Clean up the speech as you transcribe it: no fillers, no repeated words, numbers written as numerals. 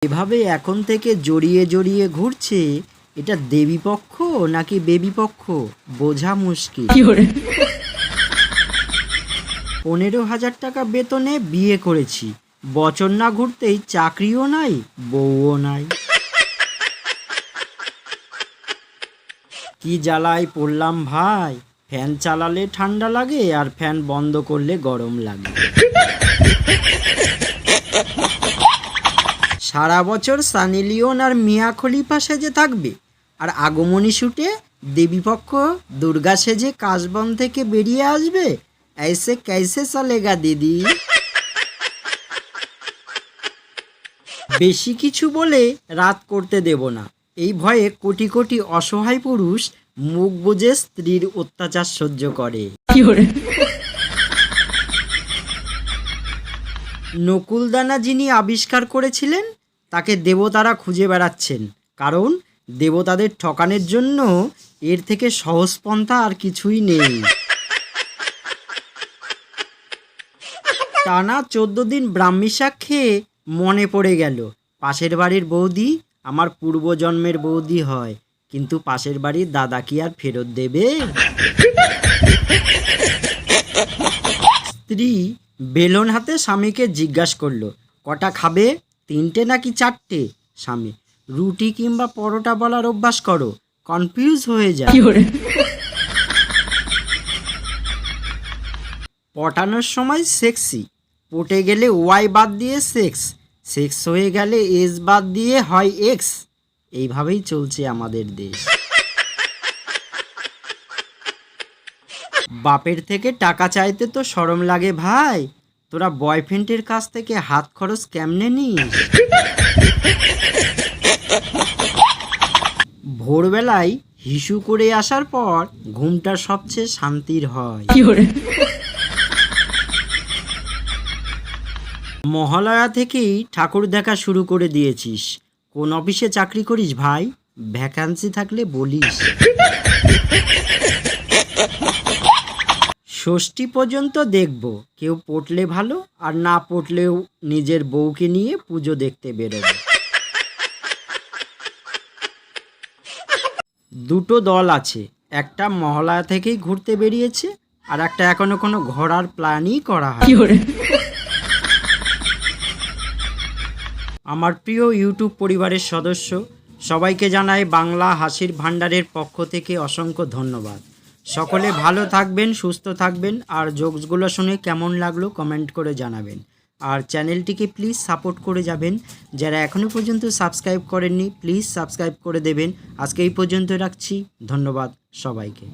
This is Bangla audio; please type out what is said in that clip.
এভাবে এখন থেকে জড়িয়ে জড়িয়ে ঘুরছে, এটা দেবীপক্ষ নাকি বেবীপক্ষ বোঝা মুশকিল। 15,000 টাকা বেতনে বিয়ে করেছি, বছর না ঘুরতেই চাকরিও নাই, বউও নাই। কি জ্বালায় পড়লাম ভাই, ফ্যান চালালে ঠান্ডা লাগে আর ফ্যান বন্ধ করলে গরম লাগে। সারা বছর সানি লিওন আর মিয়া খলিফা সেজে থাকবে, আর আগমনী শুটে দেবীপক্ষ দুর্গা সেজে কাশবন থেকে বেরিয়ে আসবে। ऐसे कैसे चलेगा দিদি? বেশি কিছু বলে রাত করতে দেব না, এই ভয়ে কোটি কোটি অসহায় পুরুষ মুখ বুজে স্ত্রীর অত্যাচার সহ্য করে। নকুলদানা যিনি আবিষ্কার করেছিলেন তাকে দেবতারা খুঁজে বেড়াচ্ছেন, কারণ দেবতাদের ঠকানোর জন্য এর থেকে সহজ পন্থা আর কিছুই নেই। টানা 14 দিন ব্রাহ্মী শাক খেয়ে মনে পড়ে গেল, পাশের বাড়ির বৌদি আমার পূর্বজন্মের বৌদি হয়, কিন্তু পাশের বাড়ির দাদা কি আর ফেরত দেবে? স্ত্রী বেলন হাতে স্বামীকে জিজ্ঞাসা করলো, কটা খাবে, 3টে নাকি 4টে? স্বামী, রুটি কিংবা পরোটা বলার অভ্যাস করো, কনফিউজ হয়ে যায়। পটানোর সময় সেক্সি, পটে গেলে ওয়াই বাদ দিয়ে সেক্স, সেক্স হয়ে গেলে এস বাদ দিয়ে হয় এক্স। এইভাবেই চলছে আমাদের দেশ। বাপের থেকে টাকা চাইতে তো শরম লাগে ভাই, তোরা বয়ফ্রেন্ডের কাছ থেকে হাত খরচ কেমনে নিস? ভোরবেলায় হিসু করে আসার পর ঘুমটা সবচেয়ে শান্তির হয়। মহালয়া থেকেই ঠাকুর দেখা শুরু করে দিয়েছিস, কোন অফিসে চাকরি করিস ভাই? ভ্যাকান্সি থাকলে বলিস। ষষ্ঠী পর্যন্ত দেখব, কেউ পটলে ভালো, আর না পটলেও নিজের বউকে নিয়ে পুজো দেখতে বেরোবে। দুটো দল আছে, একটা মহালয়া থেকেই ঘুরতে বেরিয়েছে, আর একটা এখনো কোনো ঘোরার প্ল্যানই করা হয়। আমার প্রিয় ইউটিউব পরিবারের সদস্য সবাইকে জানাই বাংলা হাসির ভাণ্ডারের পক্ষ থেকে অসংখ্য ধন্যবাদ। সকলে ভালো থাকবেন, সুস্থ থাকবেন, আর জোকসগুলো শুনে কেমন লাগলো কমেন্ট করে জানাবেন। আর চ্যানেলটিকে প্লিজ সাপোর্ট করে যাবেন, যারা এখনও পর্যন্ত সাবস্ক্রাইব করেননি প্লিজ সাবস্ক্রাইব করে দেবেন। আজকে এই পর্যন্ত রাখছি, ধন্যবাদ সবাইকে।